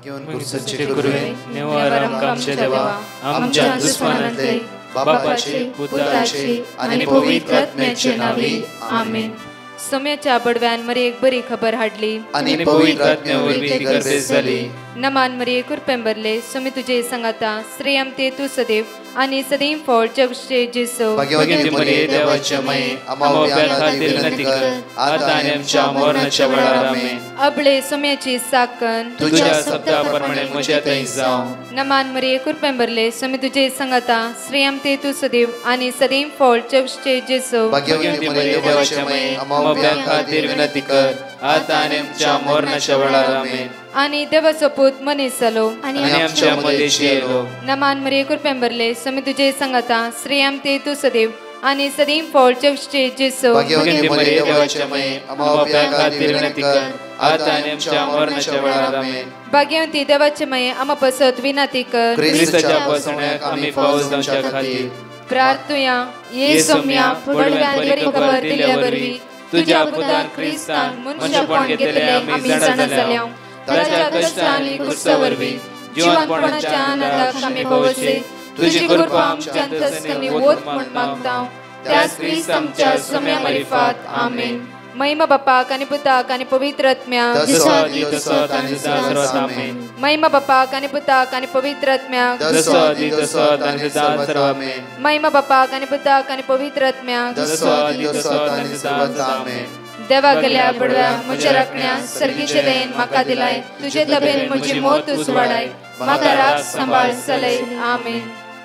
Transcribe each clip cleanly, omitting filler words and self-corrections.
घेऊन पुरुषाचे गुरुवे नेवारम आमचे देवा आमच्या दुश्मनांतले बापाचे पुत्राचे आणि पवित्र आत्म्याचे नावे आमेन. सोम्याच्या बडव्यान मरी एक बरी खबर हाडली आणि पवित्र आत्म्यावर ती गर्दी झाली. नमान मरी कुरपेंबरले सोमी तुझे संगाता श्रेयम ते तू सदैव आणि सदैव फळ जगचे जेसो. भाग्यवती मरिये देवाच्या माये आम्हा खातीर विनंती कर आता आणि आमच्या मरणाच्या वेळार आमेन. अबळे सोम्याची साकन तुझ्या शब्दाप्रमाणे म्हज्या थंय जावं. नमान मरी कुरपेंबरले सोमी तुझे संगाता श्रेयम ते तू सदैव आणि सदैव फळ जगचे जेसो. भाग्यवती मरिये देवाच्या माये आम्हा खातीर विनंती कर आता आणि आमच्या मरणाच्या वेळार आमेन. आणि देवाचो पूत मनीस जालो आणि आमच्या मध्येशी येलो. नमान मरी कुरपेंबरले सोमी तुझे संगाता श्रेयम ते तू सदैव आणि सदैव फळ जगचे जेसो. भाग्यवती मरिये देवाच्या माये आम्हा खातीर विनंती कर आता आणि आमच्या मरणाच्या वेळार आमेन. भाग्यवती देवाचे माये आम्हा पसत विनंती कर ख्रिस्ताच्या पसण्याक आम्ही पावस जावच्या खातीर प्रार्थुया. ये सोम्या बडव्यान बरी खबर दिल्यावरवी तुझ्या पुतान ख्रिस्तान मनशापण घेतले आम्ही जाणा जाल्या. ताच्या कष्टांनी क्रुसावरवी जीवनपणाच्या आनंदाक आम्ही पवसे तुझी कृपा आमच्या अंतस्करणी वोत म्हण मागता. त्याच ख्रिस्त आमच्या सोम्या मार्फत आमेन. महिमा बापाक आणि पुताक आणि पवित्र आत्म्याक महिमा बापाक आणि पुताक आणि पवित्र आत्म्याक महिमा बापाक आणि पुताक आणि पवित्र आत्म्याक देवा गेल्या बडव्या म्हज्या राखण्या सर्गीचे देन म्हाका दिलाय. तुझे तबेन म्हजी मोत उसवाडाय म्हाका राख सांबाळ चलय. आमेन.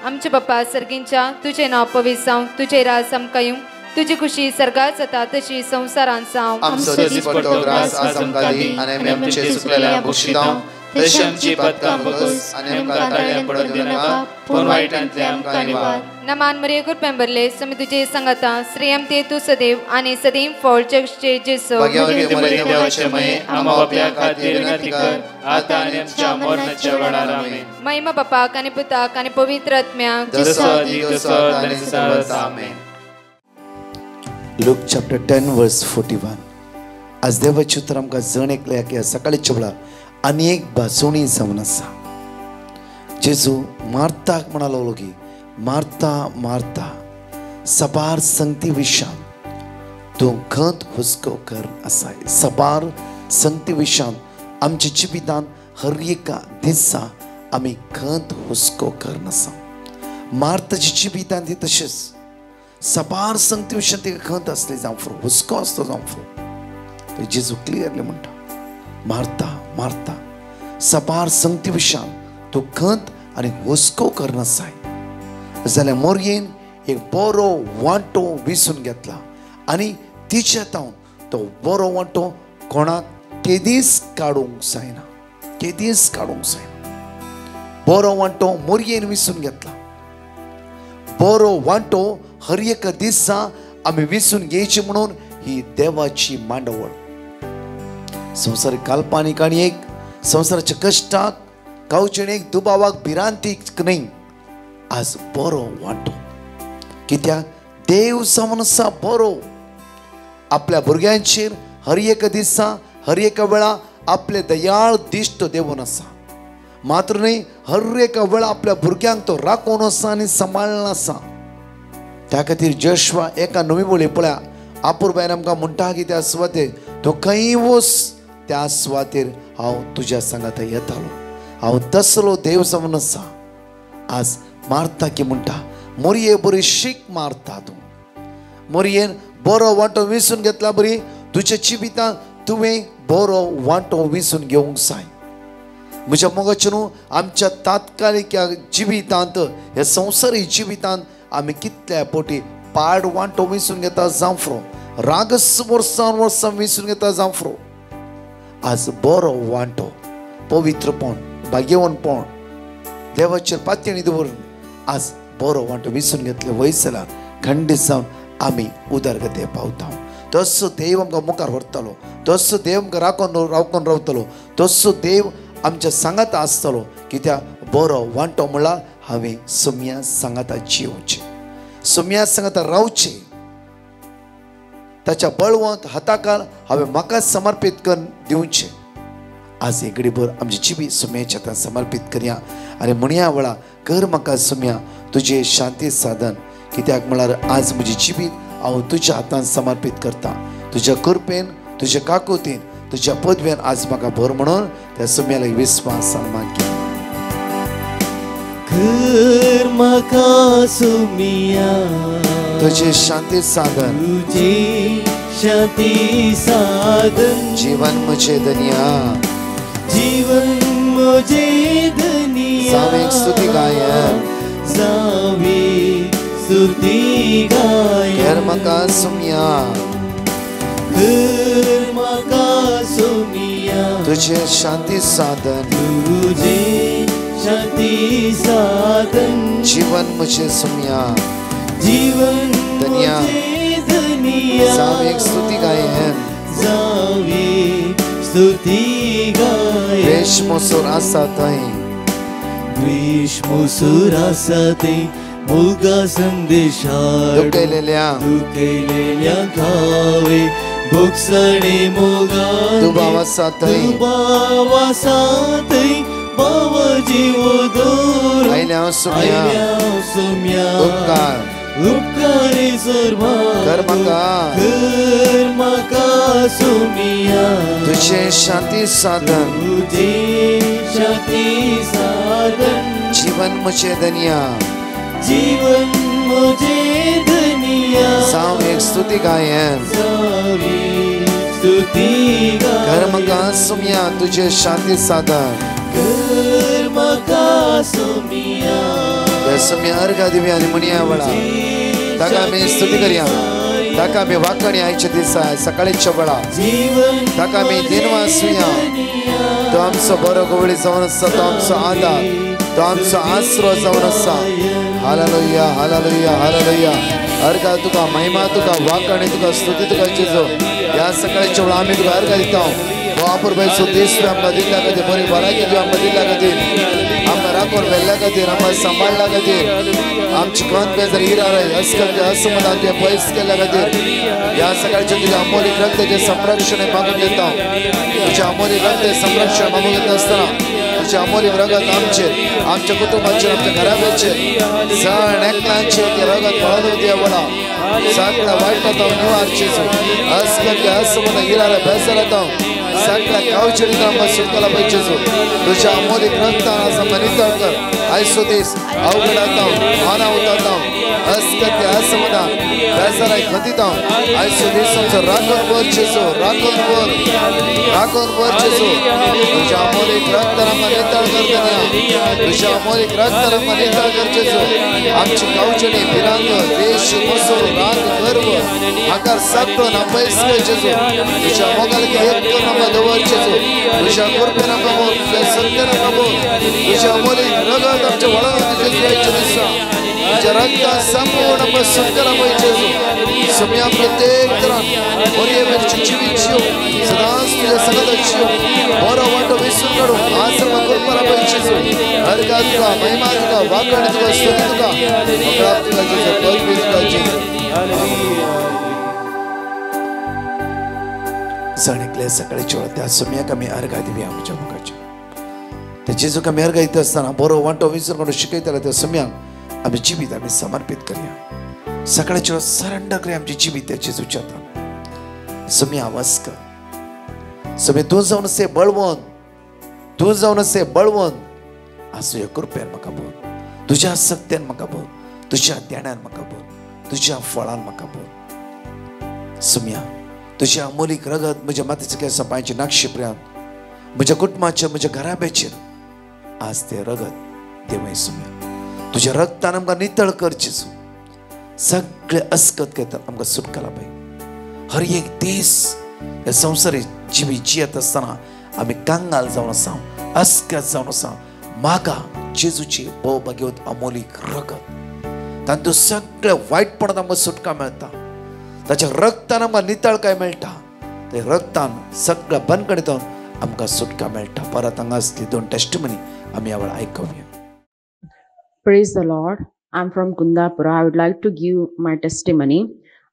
आमचे बाप्पा सर्गींच्या तुझे नाव पवित्र जावं. तुझे राज आमकां येवं. तुझी खुशी सर्गात जाता तशी संसारांत जावं. आमचो दिसपट्टो ग्रास आज आमकां दी आनी आमी आमचे सुकलेल्या बक्षितांव तशी आमची पदकां बगस आनी आमकां ताळ्यां पडत दिनाका पूण वायटांतले आमकां निवार. नमान मरी कुरपेंबरले सोमी तुझे संगाता श्रेयम ते तू सदैव आणि सदैव फळ जगचे जेसो. भाग्यवती मरिये देवाचे माये आम्हा बाप्या खातीर विनंती कर आता आणि आमच्या मरणाच्या वेळार आमेन. महिमा बापाक आणि पुताक आणि पवित्र आत्म्याक आमेन. Luke chapter 10 verse 41. आज देवाचे उतर आमकां जण एकल्या की सकाळच्या वेळा आनी एक भासोणी जावन आसा. जेजू मार्ताक म्हणालो की मार्ता मार्ता सबार संगती विशान तूं खंत हुस्को कर आसाय. सबार संगती विशान आमच्या जिवितान हर एका दिसा आमी खंत हुस्को करनासा. मार्ताच्या जिवितान ती तशेंच सबार संगती विशयन तिका खंत आसली जावं फुरो हुस्को आसतो जावं फुरो. जेजू क्लियरली म्हणटा मार्ता मार्ता सबार संगती विशयान तूं खंत आनी हुस्को करनासाय. जाल्यार मोरयेन एक बरो वांटो विसून घेतला आनी तिच्या तावन तो बरो वांटो कोणाक केदीस काडूंक जायना. केदीस काडूंक जायना. बरो वांटो मोरयेन विसून घेतला. बरो वांटो हर एक दिसा आमी विसून घेवची म्हणून ही देवाची मांडवळ. संवसारीक काल्पनीक आनी एक संवसाराच्या कश्टाक गांवचेणेक दुबावाक भिरांतीक न्ही. आज बरो वांटो कित्याक देव जावन आसा बरो. आपल्या भुरग्यांचेर हर एक दिसा हर एक वेळा आपले दयाळ दिश्ट देवून आसा. मात्र न्ही हर एक वेळा आपल्या भुरग्यांक तो राखून आसा आनी सांबाळून आसा. त्या खातीर जोशुआ एका नवी बोली पळया आपुरबायन आमकां म्हणटा की त्या सुवातेर तो खंय वच त्या सुवातेर हांव तुज्या सांगात येतालो. हांव तसलो देव जावन आसा. आज मारता की म्हणटा मोरये बरी शीक मारता. तूं मोरयेन बरो वांटो विसून घेतला बरी. तुज्या जिवितांत तुवें बरो वांटो विसून घेवंक जाय. म्हज्या मोगाचे न्हू आमच्या तात्कालीक जिवितांत ह्या संवसारीक जिवितांत आमी कितल्या पोटी पाड वांटो विसून घेता जावं फुरो. रागस वर्सां वर्सां विसून घेता जावं फुरो. आज बरो वांटो पवित्रपण भाग्यवनपण देवाचेर पातयेणी दवरून आज बरो वांटो विसून घेतले वयस जाल्यार खंडीत जावन आमी उदरगते पावता. तसो देव आमकां मुखार व्हरतलो. तसो देव आमकां राखून रावतलो. तसो देव आमच्या सांगात आसतलो. कित्याक बरो वांटो म्हणल्यार हांवें सोम्या सांगाता जिवचें. सोम्या सांगाता रावचें. ताच्या बळवंत हाताखाल हांवें म्हाका समर्पीत करून दिवचें आज एक घडीभर आमची जिबी सुम्याच्या हातांत समर्पित करया आनी म्हणया वळा कर म्हाका सुम्या तुझे शांती साधन कित्याक म्हळ्यार आज म्हजी जिबी हांव तुज्या हातांत समर्पित करता तुज्या कृपेन तुज्या काकुतीन तुज्या पदव्यान आज म्हाका भर म्हणून त्या सुम्याला विस्वासान मागया कर म्हाका सुमिया तुझे शांती साधन तुझे शांती साधन जीवन मुझे दुनिया जीवन मुझे दुनिया सावेक स्तुती गायन सावे स्तुती गायन कर म्हाका सुम्या कर म्हाका सुमिया तुझे शांती साधन तुझे शांती साधन जीवन मुझे सुम्या जीवन दुनिया मुझे दुनिया सावेक स्तुती गायन सावे स्तुती गायन वेश मोसोर आसा थंय द्वेष मुसूर आसा ते मुलगा संदेशार दुखयलेल्या दुखयलेल्या घावे भोगसणे मोगा दुबाव आसा थंय दुबाव आसा थंय बाव जीव दोर आयल्या सुम्या आयल्या सुम्या उपकार उपकारे सर्वा कर म्हाका कर म्हाका सुमिया तुझे शांती साधन तुझे शांती साधन जीवन मुझे दुनिया जीवन मुझे दुनिया सावेक स्तुती गायन सावे स्तुती कर गायन म्हाका सुम्या तुझे शांती साधन कर म्हाका सुमिया त्या सुम्या अर्घा दिव्या आनी म्हणया वळा ताका आमी स्तुती करया ताका आमी वाकणी आयच्या दिसा सकाळीच्या वेळा जीवन ताका आमी दिनवासुया तो आमचो बरो गवळी जावन आसा तो आमचो आदार तो आमचो आसरो जावन आसा हालेलुया हालेलुया हालेलुया अर्घा तुका महिमा तुका वाकणी तुका स्तुती तुका जेजो ह्या सकाळीच्या वेळा आमी तुका अर्घा दिता अपुरबायचो दीस तूं आमकां दिल्ल्या खातीर बरी भलायकी तूं आमकां दिल्ल्या खातीर आमकां राखून व्हेल्ल्या खातीर आमकां सांबाळल्या खातीर आमची खंत बेजार इराय असमतान तुवें पयस केल्ल्या खातीर ह्या सकाळच्या तुज्या अमोलीक रक्ताचें संरक्षण मागून घेता तुज्या अमोलीक रक्त संरक्षण मागून घेता आसतना तुज्या अमोलीक रगत आमचेर आमच्या कुटुंबाचेर आमच्या घराब्याचेर सण एकल्यांचेर ते रगत पळोवन दिया वडा सगळ्या वायटांत निवारचें असमत असमत इराय बेजारात सगळ्या गांवचेर आमकां सुटकाला पाहिजे तुझ्या अमोलीक रक्तान आज आमकां नितळ कर आयचो दीस अवघडाता अनाहुताता अस्कत्य असमता बेजाराय खतीता आयचो दीस आमचो राखण वरचेचो राखण वरचेचो तुझ्या अमोलीक रक्तान आमकां नितळ करतना तुझ्या अमोलीक रक्तान आमकां नितळ करचेचो आमची गांवचेणी भिरांत देश मोसो राग गर्व आकार सगळो नापयस करचेचो तुझ्या मोगालक एक करून आमकां दवरचेचो तुझ्या कृपेन आमकां बोल तुझ्या सत्यान आमकां बोल तुझ्या अमोलीक रगत आमच्या वळांत तुझ्या दिसा तुझ्या रक्तान संपूर्ण आमकां सुटकारा पाहिजे सुम्या प्रत्येक तरान बरी आमची जिवीत जियो सदांच तुझ्या संगत जियो बरो वाटो विसरून काडून आज आमकां करपाक पाहिजे अर्घा तुका महिमा तुका वाकण तुका स्तुती तुका अकळाप तुका जेजू पवित्र तुका जेजू सणिकले सकाळीच्या वेळा त्या सुम्याक आमी अर्घा दिवया आमच्या मुखाच्या त्या जेजूक आमी अर्घा दिता आसतना बरो वांटो विसरून काडून शिकयताले त्या सुम्याक आमी जिवीत आमी समर्पित करया सकाळच्या वेळा सरेंडर करया आमची जिवीत त्या जेजूच्या हातान सुम्या वास्कर सुम्या तूं जावन से बळवंत आसूं कृपेन म्हाका बोल तुज्या सत्यान म्हाका बोल तुज्या ध्यानान म्हाका बोल तुज्या फळान म्हाका बोल सुम्या तुझ्या अमोलीक रगत म्हज्या मातीच्या केंसां पांयच्या नागशिपऱ्यांत म्हज्या कुटुंबाचेर म्हज्या घराब्याचेर आज ते रगत देवय सुम्या तुज्या रगतान आमकां नितळ करचेचो सगळे अस्कत घेतात आमकां सुटकाला पाहिजे हर एक दीस ह्या संवसारीक जिवी जियेत आसतना आमी कांगाल जावन आसा अस्कत जावन आसा मागा जेजूची भोव भाग्यवत अमोलीक रगत तातूंत सगळे वायटपणांत आमकां सुटका मेळटा ताच्या रक्तान आमकां नितळकाय मेळटा ते रक्तान सगळ्या बंदकणीतून आमकां सुटका मेळटा परत हांगा असली दोन टेस्टिमनी आमी ह्या वेळा आयकुया Praise the Lord. I'm from Kundapura. I would like to give my testimony.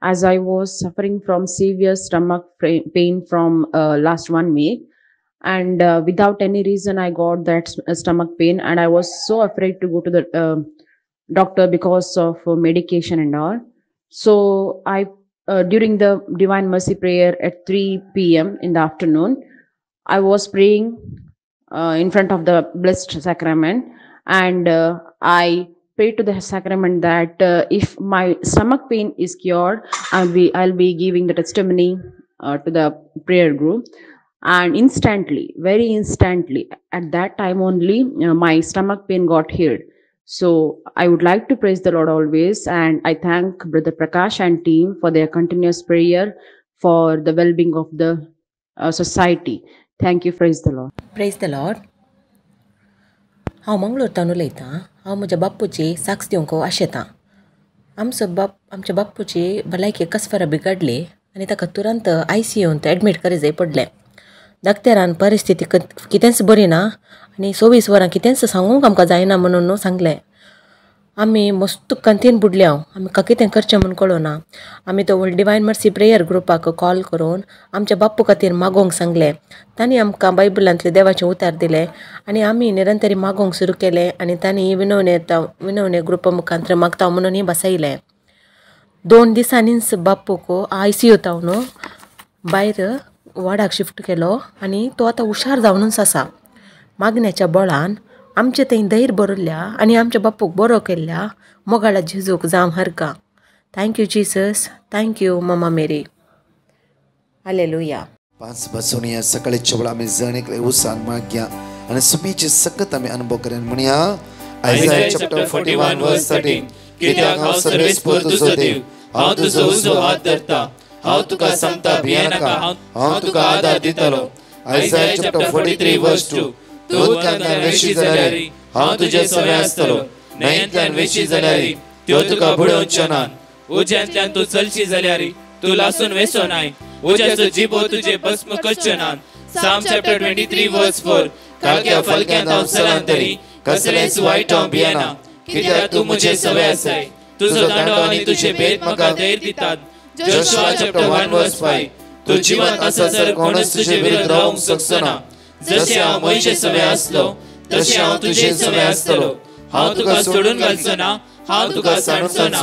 As I was suffering from severe stomach pain from last 1 week, and without any reason I got that stomach pain, and I was so afraid to go to the doctor because of medication and all. So I during the Divine Mercy prayer at 3 p.m. in the afternoon, I was praying in front of the Blessed Sacrament, and I prayed to the sacrament that if my stomach pain is cured, I'll be giving the testimony to the prayer group. And instantly, very instantly, at that time only, my stomach pain got healed. So I would like to praise the Lord always, and I thank Brother Prakash and team for their continuous prayer for the well-being of the society. Thank you. Praise the Lord. Praise the Lord. हांव मंगळूरतान उलयतां. हांव म्हज्या बापूची साक्ष दिवंक आशें येता. आमच्या बापूची भलायकी कसफरा बिगडली आनी ताका तुरंत ICUंत एडमीट करी जाय पडलें. डाक्टरान परिस्थिती कितेंच बरी ना आनी 24 वरां कितेंच सांगूंक आमकां जायना म्हणून सांगलें. आमी मस्त कंतीन बुडले. आमी कितें करचें म्हूण कळना. आमी तो डिवायन मर्सी प्रेयर ग्रुपाक कॉल करून आमच्या बाप्पू खातीर मागोवंक सांगलें. तांणी आमकां बायबलांतले देवाचें उतार दिलें आनी आमी निरंतरी मागोवंक सुरू केलें आनी तांणी विनवणे ग्रुपा मुखांतर मागता म्हणून बसयलें. 2 दिसांनीच बाप्पूक ICUंतावन भायर वाडाक शिफ्ट केलो आनी तो आतां हुशार जावनूच आसा. मागण्याच्या बळान आमचे थंय धैर्य भरल्या आनी आमच्या बापूक बरो केल्ल्या मोगाळा जेजूक जावं हरका. Thank you Jesus. थँक्यू मम्मा मेरी. हालेलुया. 5 बसोनिया सकाळच्या वेळा आम्ही जण एकले उसान माग्या आणि सुबीचे सकत आम्ही अनुभव करेन म्हणया. Isaiah chapter 41 verse 13. कित्याक हांव सर्वेस्पर तुजो देव, हांव तुजो उजो हात धरता, हांव तुका सांगता भिये नाका, हांव तुका आदार दितलो. Isaiah chapter 43 verse 2. तूं उदकांतल्यान वेशी जाल्यार हांव तुजे सवे आसतलो, न्हंयेंतल्यान वेशी जाल्यार त्यो तुका बुडोवच्यो नात. उज्यांतल्यान तूं चलशी जाल्यार तूं लासून वेसो नाय, उज्याचो जिबो तुजे भस्म करच्यो नात. Psalm chapter 23 verse 4. काळक्या फलक्यांत हांव स्थलांतरी, कसलेच वायट हांव भियेना, कित्याक तूं म्हजे सवे आसाय. तुजो दांडो आनी तुजे भेद म्हाका धैर्य दितात. Joshua chapter 1 verse 5. तूं जिवंत आससर कोणूच तुजे विरुद्ध रावंक शकचो ना. जशें हांव म्हजे सवे आसलो तशें हांव तुजे सवे आसतलो. हांव तुका सोडून घालचो ना, हांव तुका सांडचो ना.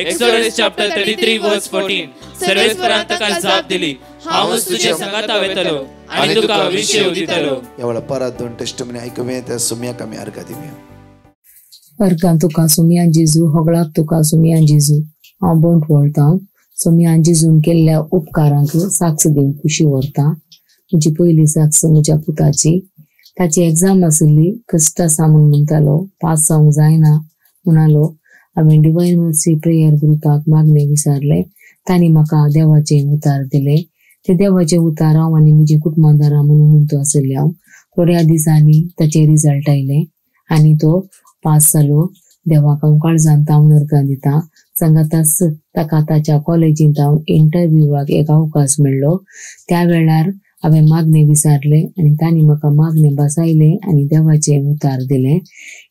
Exodus chapter 33 verse 14. सर्वेस्परान ताका जाप दिली, हांवच तुजे संगाता वयतलो आनी तुका विशय दितलो. ह्या वेळा परत 2 टेस्टमनी आयकुया. त्या सुमयाक आमी अर्घ दिवया. अर्घां तुका सुमयान जेजू, होगळाक तुका सुमयान जेजू. हांव बोंट वळटा. सुमयान जेजून केल्ल्या उपकारांक साक्ष दिवंक खुशी व्हरता. म्हजी पयली साक्ष म्हज्या पुताची. ताची एग्जाम आसली, कश्टा सामून म्हणटालो, पास जावंक जायना म्हणालो. हांवें डिवायन मर्सी प्रेयर ग्रुपाक मागणे विचारले. तांणी म्हाका देवाचे उतार दिले. ते देवाचे उतार हांव आनी म्हजी कुटुंबादारां म्हणून म्हणतो आसले. हांव थोड्या दिसांनी ताचे रिजल्ट आयले आनी तो पास जालो. देवाक हांव काळजान तावन अर्घां दिता. सांगाताच ताका ताच्या कॉलेजींत हांव इंटरव्यूवाक एक अवकाश मेळ्ळो. त्या वेळार हांवें मागणे विचारले आनी तांणी म्हाका मागणे बसयले आनी देवाचे उतार दिले.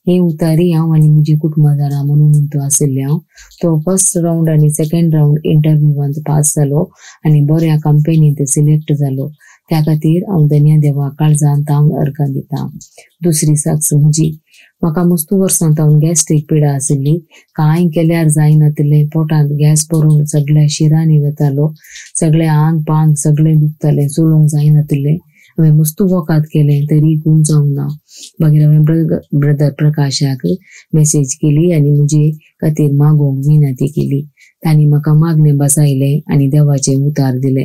हे उतारी हांव आनी म्हजी कुटुंबादारां म्हणून म्हणतो आसले. हांव तो फर्स्ट राउंड आनी सेकंड राउंड इंटरव्यूवांत पास जालो आनी बऱ्या कंपनींत सिलेक्ट जालो. त्या खातीर हांव धन्य देवा काळजान तावन अर्घां दिता. दुसरी साक्ष म्हजी. म्हाका मस्तू वर्सां तावन गॅस्ट्रीक पिडा आसली. कांय केल्यार जायनातलें. पोटांत गॅस भरून सगळ्या शिरांनी वतालो. सगळें आंग पांग सगळें दुखतालें. चलोवंक जायनातलें. हांवें मस्तू वकात केलें तरी गुण जावंक ना. मागीर हांवें ब्रदर प्रकाशाक मेसेज केली आनी म्हजे खातीर मागोवंक विनंती केली. तांणी म्हाका मागणे बसयले आनी देवाचे उतार दिले.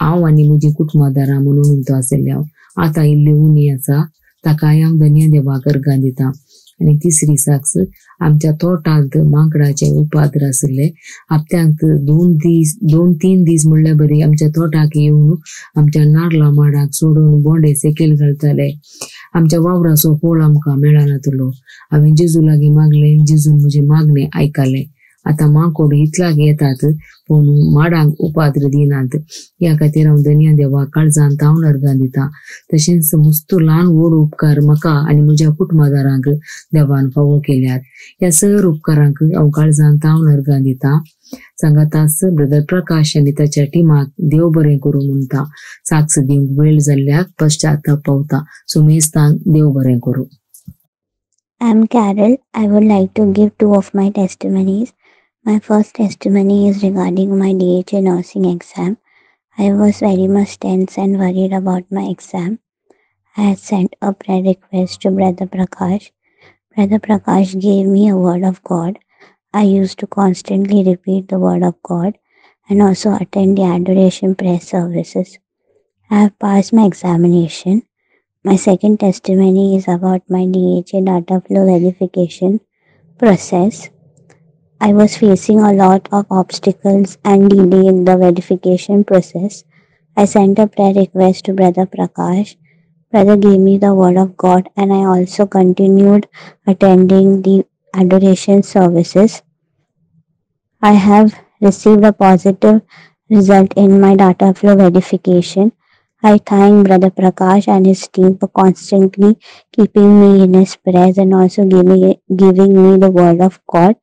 हांव आनी म्हजी कुटुंबादारां म्हणून म्हणतो आसले. हांव आतां इल्ली उणी आसा, ताकाय हांव धन्य देवाक अर्घां दिता. आनी तिसरी साक्ष. आमच्या तोटांत माकडाचे उपाद्र आसले. हप्त्यांत 2-3 दीस म्हणल्यार बरी आमच्या तोटाक येवन आमच्या नारळा माडाक सोडून बोंडे सेकेल घालताले. आमच्या वावराचो फोळ आमकां मेळनातलो. हांवें जेजू लागीं मागलें. जेजून म्हजे मागणे आयकले. आतां माकोड इतलाक येतात पूण माडांक उपाद्र दिनात. ह्या खातीर हांव धन्य देवा काळजांत हांव नर्गां दितां. तशेंच मस्त ल्हान व्हड उपकार म्हाका आनी म्हज्या कुटुंबदारांक देवान फावो केल्यात. ह्या सर उपकारांक हांव काळजांत हांव नर्गां दितां. सांगातास ब्रदर प्रकाश आनी ताच्या टिमाक देव बरें करूं म्हणटा. साक्ष दिवंक वेळ जाल्ल्याक पश्चाताप पावता. सो मेस्तांक देव बरें करूं. I'm Carol. I would like to give 2 of my testimonies. My first testimony is regarding my DHA nursing exam. I was very much tense and worried about my exam. I had sent a prayer request to Brother Prakash. Brother Prakash gave me a word of God. I used to constantly repeat the word of God and also attend the adoration prayer services. I have passed my examination. My second testimony is about my DHA data flow verification process. I was facing a lot of obstacles and delay in the verification process. I sent a prayer request to Brother Prakash. Brother gave me the word of God and I also continued attending the adoration services. I have received a positive result in my data flow verification. I thank Brother Prakash and his team for constantly keeping me in his prayers and also giving me the word of God.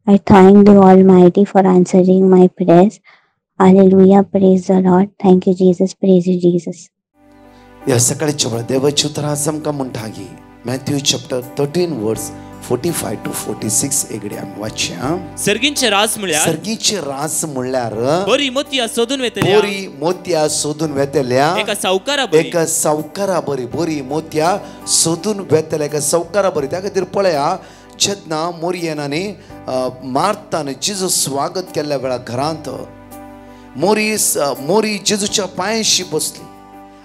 I thank the Almighty for answering my prayers. Hallelujah. Praise the Lord. Thank you, Jesus. Praise you, Jesus. या सकाळच्या वेळा देवाची उतरां आमकां म्हणटागी Matthew chapter 13 वर्स 45 to 46 एगडे आमी वाचया. सर्गींचे रास म्हणल्यार बरी मोतयां सोदून वेतल्या बरी मोतयां सोदून वेतल्या एका सावकारा बरी बरी मोतयां सोदून वेतल्या एका सावकारा बरी. त्या खातीर पळया जेन्ना मोरयेनांनी मार्तान जेजू स्वागत केल्ल्या वेळा घरांत मोरी जेजूच्या पांयाशी बसली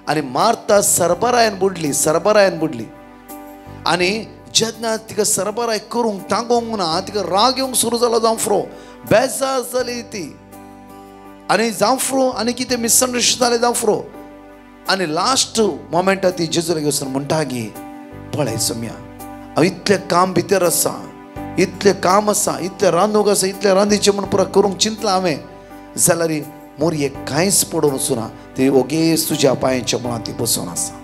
आनी मार्ता सरबरायन बुडली आनी जेन्ना तिका सरबराय करूंक तांगोंक ना तिका राग येवंक सुरू जालो जावफ्रो बेजार जाली ती आनी जावफ्रो आनी कितें मिसअंडरस्टँड जालें जावफ्रो आनी लास्ट मोमेंटार ती जेजूला वचून म्हणटा गी पळय सोम्या हांव इतलें काम भितर आसा इतलें काम आसा इतलें रांदूंक आसा इतलें रांदीचें म्हूण पुरो करूंक चिंतलां हांवें जाल्यार मोरयेक कांयच पडून वचूना ती ओगेच तुज्या पांयाच्या मुळांत ती बसून आसा.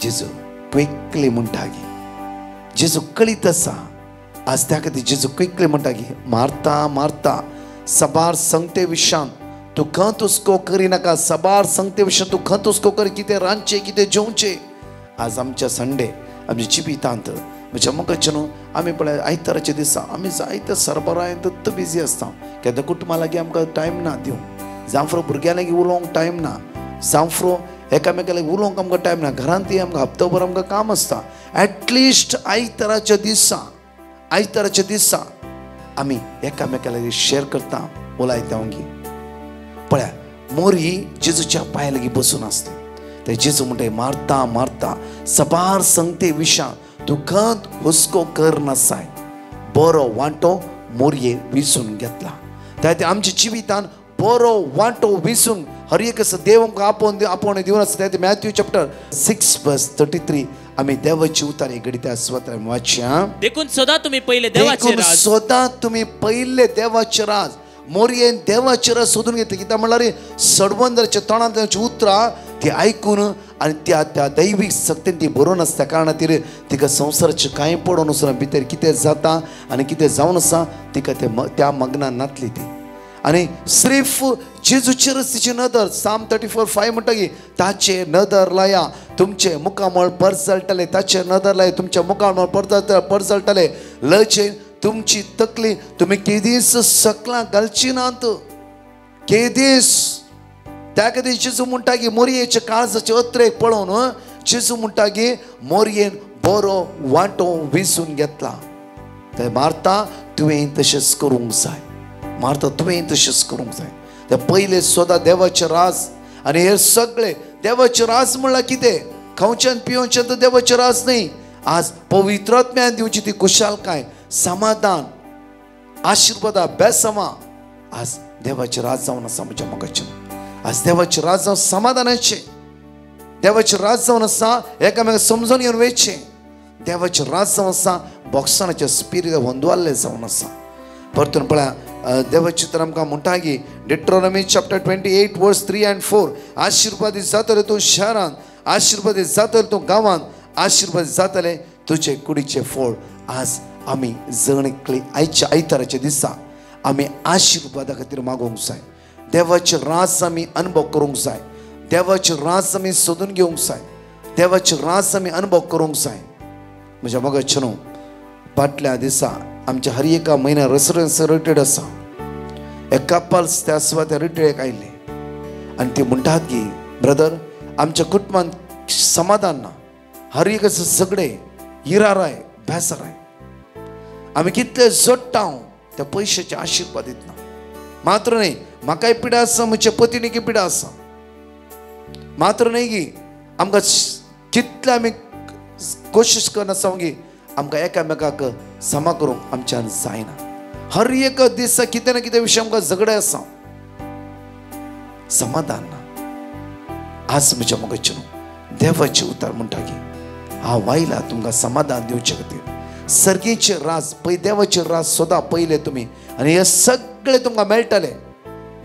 जेजू क्विकली म्हणटा गी जेजू कळीत आसा आज त्या खातीर जेजू क्विकली म्हणटा की मारता मारता सबार संगते विशान तूं खंत हुस्को करिनाका सबार संगते विशान तूं खंत हुस्को कर कितें रांदचें कितें जेवचें. आज आमच्या संडे आमच्या जिवितांत म्हज्या मुखाचे न्हू आमी पळय आयताराच्या दिसा आमी जायते सरबरायन दत्त बिजी आसता. केन्ना कुटुंबा लागीं आमकां टायम ना दिवंक जावफ्रो भुरग्यां लागीं उलोवंक टायम ना जावफ्रो एकामेका लागीं उलोवंक आमकां टायम ना घरांत आमकां हप्तोभर आमकां काम आसता. एटलिस्ट आयताराच्या दिसा आमी एकामेका लागीं शेअर करता उलयता ओंगी. पळया मोरी जेजूच्या पांया लागीं बसून आसता. ते जेजू म्हणटा मारता मारता सबार संगते विशां तूं खंत हुस्को कर नासाय बरो वांटो मोरये विसून घेतला. त्या आमच्या जिवितांत बरो वांटो विसून हर एक देव आमकां आपोवन दिवन आसता. मॅथ्यू चॅप्टर 6 वर्स 33 आमी देवाची उतार एक घडी त्या स्वता वाचया. देखून सदां तुमी पहिले देवाचे राज मोरयेन देवाचे राज सोदून घेतले. कित्याक म्हणल्यार सडवंदराच्या तोंडांत उतरां ती आयकून आनी त्या दैवीक सक्तीन ती बरोवन आसा. त्या कारणान तिका संवसाराचें कांय पडोवन वचना भितर कितें जाता आनी कितें जावन आसा तिका त्या मग्नान नातली ती. आनी सिर्फ जेजूचेर तिची नदर साम 34:5 म्हणटा की ताचे नदर लाया तुमचे मुखामळ परजळटले ताचे नदर लाय तुमच्या मुखामळ परजळटले लयचे तुमची तकली तुमी केदीस सकलां घालची नात केदीस. त्या खातीर जेजू म्हणटा की मोरयेच्या काळजाचे अत्रेक पळोवन जेजू म्हणटा की मोरयेन बरो वांटो विसून घेतला. ते मारता तुवें तशेंच करूंक जाय मारता तुवें तशेंच करूंक जाय. ते पयले सदां देवाचे राज आनी हे सगळे देवाचे राज म्हणल्यार कितें खावचें पिवचें तर देवाचे राज न्ही. आज पवित्र आत्म्यान दिवची ती खुशालकाय समाधान आशिर्वादा बेसमा आज देवाचे राज जावन आसा म्हज्या मोगाचें. आज देवाचे राज जावन समाधानाचें देवाचे राज जावन आसा एकामेकाक समजून घेवन वयचें देवाचे राज जावन आसा बॉक्सानाचें स्पिरीट होंदवाल्लें जावन आसा. परतून पळया देवाचे चित्र आमकां म्हणटा की डिट्रोनॉमी चॅप्टर 28 वर्स 3 and 4 आशिर्वादीत जातले तूं शहरांत, आशिर्वादीत जातले तूं गांवांत, आशिर्वादीत जातले तुजे कुडीचे फळ. आज आमी जणकली आयच्या आयताराच्या दिसा आमी आशिर्वादा खातीर मागोवंक जाय. देवाचे रास आमी अनुभव करूंक जाय. देवाचे रास आमी सोदून घेवंक जाय. देवाचे रास आमी अनुभव करूंक जाय. म्हज्या मगाच्या न्हू फाटल्या दिसा आमच्या हर एका म्हयन्या रेसिडेन्स रिट्रीट आसा. एक कपल्स त्या सुवात्या रिट्रीट आयिल्ले आनी ते म्हणटात की ब्रदर आमच्या कुटुंबांत समाधान ना. हर एक सगळे हिराराय बेसाराय. आमी कितले जोडटा त्या पयशाचे आशिर्वाद दितना. मात्र न्ही म्हाकाय पिडा आसा, म्हज्या पत्नीक पिडा आसा. मात्र न्ही की आमकां कितले आमी कोशिश करना की आमकां एकामेकाक समा करूंक आमच्यान जायना. हर एक दिसा कितें ना कितें विशय आमकां झगडे आसा, समाधान ना. आज म्हज्या मगचे न्हू देवाचे उतर म्हणटा की हांव आयला तुमकां समाधान दिवचे खातीर. सर्गेचे राज पळय देवाचे राज सदां पयले तुमी आनी हे सगळे तुमकां मेळटले.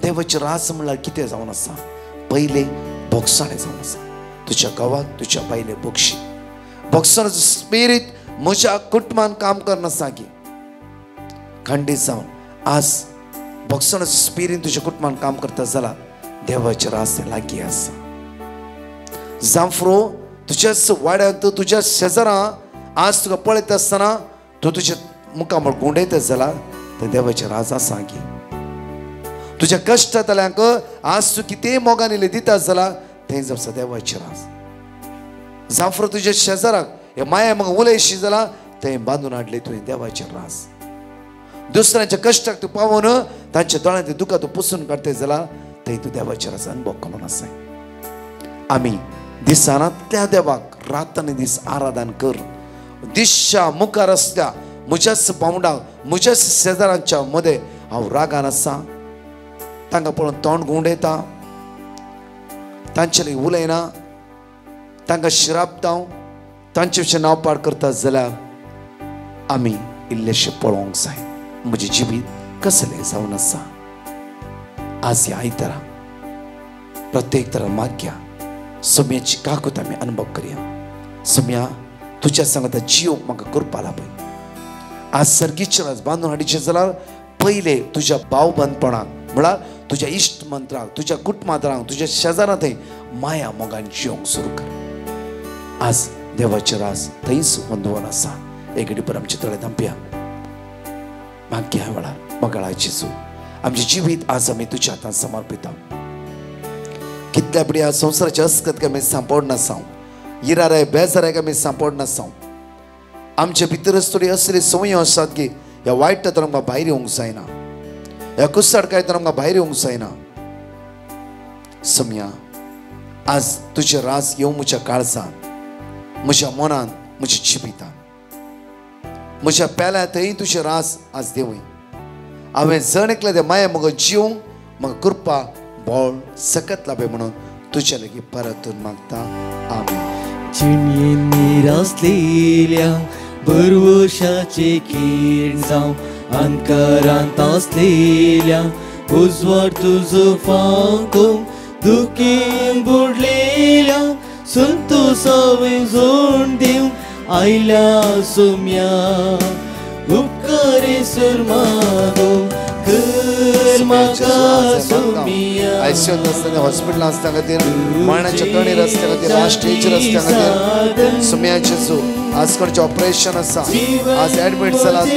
देवाचे राज म्हणल्यार कितें जावन आसा? पयले बोगसाणें जावन आसा. तुज्या गांवांत तुज्या बायले बोगशी बोगसाणाचो स्पिरीट म्हज्या कुटुंबान काम करनासा की खंडीत जावन आज बोगसाणाचो स्पिरीट तुज्या कुटुंबान काम करता जाल्यार देवाचे राज ते लागीं आसा. जांफ्रो तुज्याच वाड्यांत तुज्या शेजारां आज तुका पळयत आसतना तूं तुज्या मुखार गुंडयता जाल्यार ते देवाचे राज आसा की. तुज्या कश्टांतल्यांक आज तूं कितेंय मोगान इल्लें दिता जाल्यार तें आसा देवाचे राज. जांफ्रो तुज्या शेजाराक हे माया म्हाका उलयशी जाल्यार तें बांदून हाडले तुवें देवाचे राज. दुसऱ्यांच्या कश्टाक तूं पावोन तांच्या दोळ्यांतलें दुखां तूं पुसून काडटय जाल्यार थंय तूं देवाचे राज अनुभव करून आसाय. आमी दिसांतल्या देवाक रात आनी दीस आराधन कर. दिसच्या मुखार आसल्या म्हज्याच पावंडाक म्हज्याच शेजारांच्या मदें हांव रागान आसा. तांकां पळोवन तोंड गुंडयता, तांचे उलयना, तांकां शिरापता, तांचे विशीं नांव पाड करता जाल्यार आमी इल्लेशें पळोवंक जाय म्हजें जिवीत कसलें जावन आसा. आज ह्या आयतारा प्रत्येक तरां मागया सोम्याची काकूत आमी अनुभव करया. सोम्या तुज्या सांगता जीव म्हाका करपा लापय. आज सर्गीचे राज बांदून हाडीचे जाल्यार पयले तुज्या भाव बंदपणाक म्हळ्यार तुज्या इश्ट मंत्राक, तुज्या कुटुंबांतरांक, तुज्या शेजारां थंय माया मोगान जिवंक सुरू कर. आज देवाचे राज थंयच वंदवन आसा. एक घडीभर आमचे तळे धांपया. मागया वेळार मोगाळा जेजू आमचें जिवीत आज आमी तुज्या हातांत समर्पिता. कितल्या बडी आज संवसाराचे अस्कत आमी सांपड नासांव, इराराय बेजाराक आमी सांपड नासांव. आमचे भितरच थोडी असली संवयो आसात की ह्या वायट तर आमकां भायर येवंक जायना, ह्या कुस्साडकाय तर आमकां भायर येवंक जायना. सम्या आज तुजें राज येवं म्हज्या काळजांत, म्हज्या मनांत, म्हज्या जिवितांत, म्हज्या पेल्यां थंय तुजें राज आज देवय. हांवें जण एकलें तें माया म्हाका जिवंक म्हाका कृपा बोळ सकत लाभे म्हणून तुज्या लागीं परतून मागता. आमीन. चिणयेन निरासलेल्या बरवशाचे खीण जावं अंकारांत आसलेल्या उजवाड तुजो फांको दुखेन बुडलेल्या संतोषावें जोड दिवंक आयल्या सोम्या. उपकारेश्वर मागो कर म्हाका सोम्या. आयसीयूत आसतना हॉस्पिटलां आसता खातीर, मरणाच्या कणेर आसता खातीर, स्टेजीर आसता खातीर सोम्या जेजू आज खंयचें ऑपरेशन आसा, आज एडमीट जालात,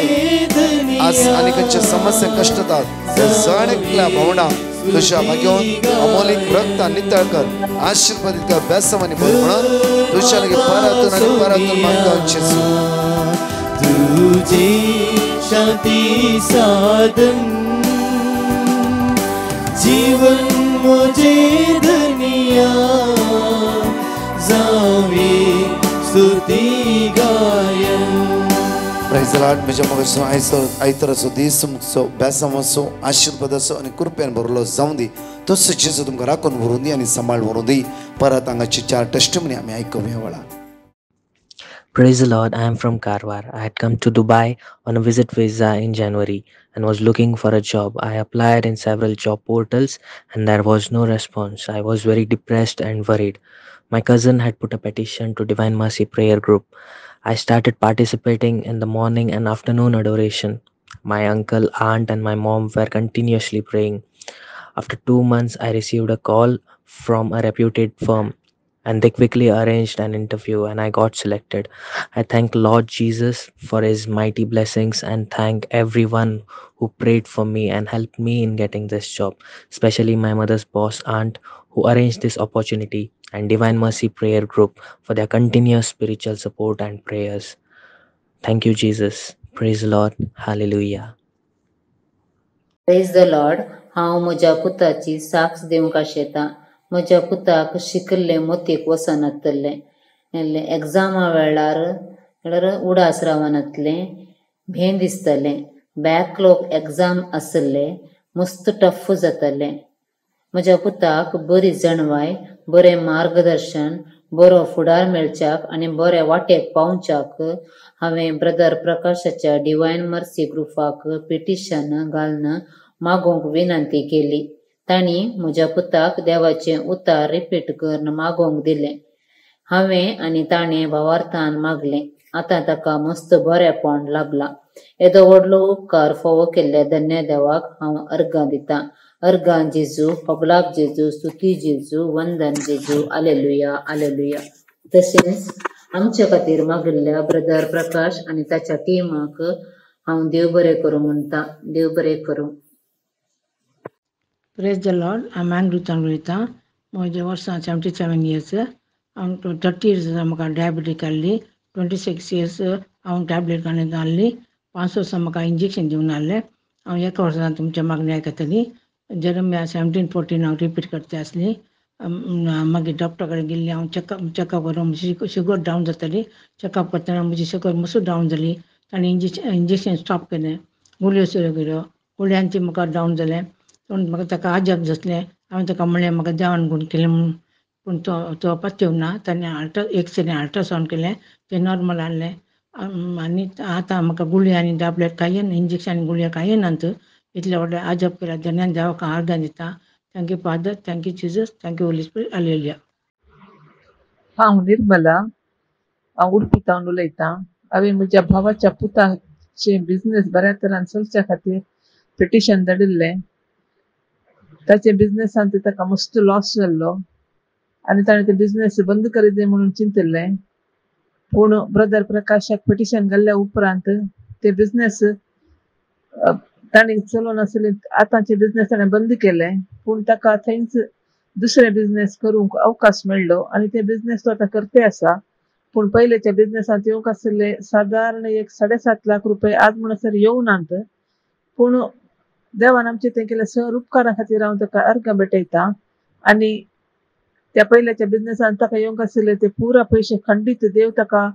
आज आनी खंयचे समस्या कश्ट येतात ते जण एकल्या भावंडाक तुज्या भाग्यान अमोलीक रक्त नितळ कर, आशिर्वादीत कर, बेसवानी बोल म्हणून तुज्या लागीं परतून आनी परतून मागता जेजू. तुझे शांती साधन जीवन मुझे धनिया जावे स्तुती गायन. Praise the Lord. म्हज्या मगजो आयताराचो दीस तुमचो बेसम असो, आशिर्वाद असो आनी कृपेन भरलो जावं दी. तसो जेजू तुमकां राखून व्हरून दी आनी सांबाळ व्हरून दी. परत हांगाची 4 टेस्टिमनी आमी आयकुया वेळार. Praise the Lord, I am from Karwar. I had come to Dubai on a visit visa in January and was looking for a job. I applied in several job portals and there was no response. I was very depressed and worried. My cousin had put a petition to Divine Mercy Prayer Group. I started participating in the morning and afternoon adoration. My uncle, aunt, and my mom were continuously praying. After 2 months, I received a call from a reputed firm and they quickly arranged an interview and I got selected. I thank Lord Jesus for his mighty blessings and thank everyone who prayed for me and helped me in getting this job, especially my mother's boss aunt who arranged this opportunity and Divine Mercy Prayer Group for their continuous spiritual support and prayers. Thank you, Jesus. Praise the Lord. Hallelujah. Praise the Lord. हांव म्हज्या पुताची साक्ष दिवंक आशेतां. म्हज्या पुताक शिकल्ले मोतीक वसनातले एग्जामा वेळार उडास रावनातले भें दिसतले. बॅकलॉग एग्जाम आसले मस्त टफ जातले. म्हज्या पुताक बरी जणवाय, बरें मार्गदर्शन, बरो फुडार मेळच्याक आनी बऱ्या वाटेक पावच्याक हांवें ब्रदर प्रकाशाच्या डिवायन मर्सी ग्रुपाक पिटिशन घालून मागोवंक विनंती केली. तांणी म्हज्या पुताक देवाचें उतार रिपीट करून मागोवंक दिलें. हांवें आनी ताणें भावार्थान मागलें. आतां ताका मस्त बरेपण लाभलां. येदो व्हडलो उपकार फोव केल्ल्या धन्य देवाक हांव अर्गां दितां. अर्गां जेजू, होगलाप जेजू, स्तुती जेजू, वंदन जेजू, आलेलुया आलेलुया. तशेंच आमचे खातीर मागिल्ल्या ब्रदर प्रकाश आनी ताच्या टिमाक हांव देव बरें करूं म्हणटा. देव बरें करूं. Praise the Lord. I'm Andrew Tangrita. म्हजे वर्सां 77 years. हांव 30 years म्हाका डायबिटीक आहली. 26 years हांव टॅबलेट घालून आहली. 5 वर्सां म्हाका इंजेक्शन दिवन आहलें. हांव 1 वर्सां तुमच्या मागणी आयकतली. जेरमिया 17:14 हांव रिपीट करता आसली. मागीर डॉक्टर कडेन गेल्ली. हांव चॅकअप करून शुगर डावन जाताली. चॅकअप करतना म्हजी शुगर मातसो डावन जाली. ताणें इंजेक्शन स्टॉप केलें. गुळयो सुरू केल्यो. गुळयांची म्हाका डावन जालें. पूण म्हाका ताका आजब जातलें. हांवें ताका म्हणलें म्हाका देवान गुण केलें म्हणून. पूण तो पत्त्यो ना. ताणें एक्सरे अल्ट्रासावंड केलें. तें नॉर्मल आहलें. आनी आतां म्हाका गुळयो आनी टॅबलेट कांय इंजेक्शन आनी गुळयो कांय नात. इतले व्हडले आजब केल्या धन्यान देवाक हांव अर्गां दितां. Thank you father, thank you Jesus, thank you Holy spirit. Hallelujah. हांव निर्मला. हांव उडपीतावन उलयतां. हांवें म्हज्या भावाच्या पुताचे बिझनेस बऱ्या तरान चलच्या खातीर पिटिशन धाडिल्लें. ताचे बिझनेसान ताका मस्त लॉस जाल्लो आनी ताणें ते बिझनेस बंद करी दे म्हणून चिंतिल्लें. पूण ब्रदर प्रकाशाक पिटिशन घाल्ल्या उपरांत ते बिझनेस ताणें चलोवन आसले. आतांचे बिझनेस ताणें बंद केले. पूण ताका थंयच दुसरे बिझनेस करूंक अवकाश मेळ्ळो आनी ते बिझनेस तो आतां करते आसा. पूण पयलेच्या बिझनेसांत येवंक आसले सादारण 7.5 लाख रुपये आज म्हणसर येवनात. पूण देवान आमचे तें केलें सर उपकारा खातीर हांव ताका अर्गां भेटयतां. आनी त्या पयल्याच्या बिझनेसान ताका येवंक आसले ते पुरा पयशे खंडीत देव ताका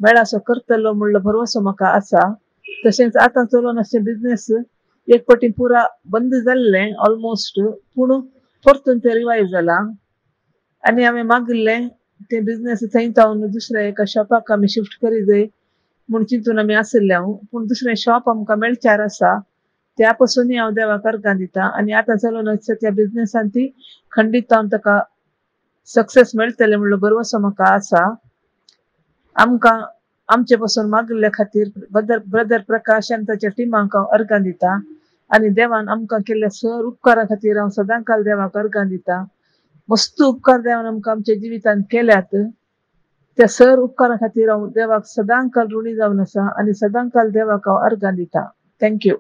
मेळासो करतलो म्हणलो भरवसो म्हाका आसा. तशेंच आतां चलोवन आसचे बिझनेस एक पटी पुरा बंद जाल्लें ऑलमोस्ट. पूण परतून तें रिवायव जालां आनी हांवें मागिल्लें तें बिझनेस थंय तावन दुसऱ्या एका शॉपाक आमी शिफ्ट करी जाय म्हूण चिंतून आमी आसले हांव. पूण दुसरें शॉप आमकां मेळच्यार आसा. त्या पासूनय हांव देवाक अर्गां दितां. आनी आतां चलोवन त्या बिझनेसान ती खंडीत तावन ताका सक्सेस मेळटलें म्हणलो भरवसो म्हाका आसा. आमकां आमचे पासून मागिल्ल्या खातीर ब्रदर प्रकाश आनी ताच्या टिमाक हांव अर्गां दितां. आनी देवान आमकां केल्ल्या सर उपकारा खातीर हांव सदांकाल देवाक अर्गां दितां. मस्त उपकार देवान आमकां आमच्या जिवितांत केल्यात. त्या सर उपकारा खातीर हांव देवाक सदांकाल ऋणी जावन आसा आनी सदांकाल देवाक हांव अर्गां दितां. थँक्यू.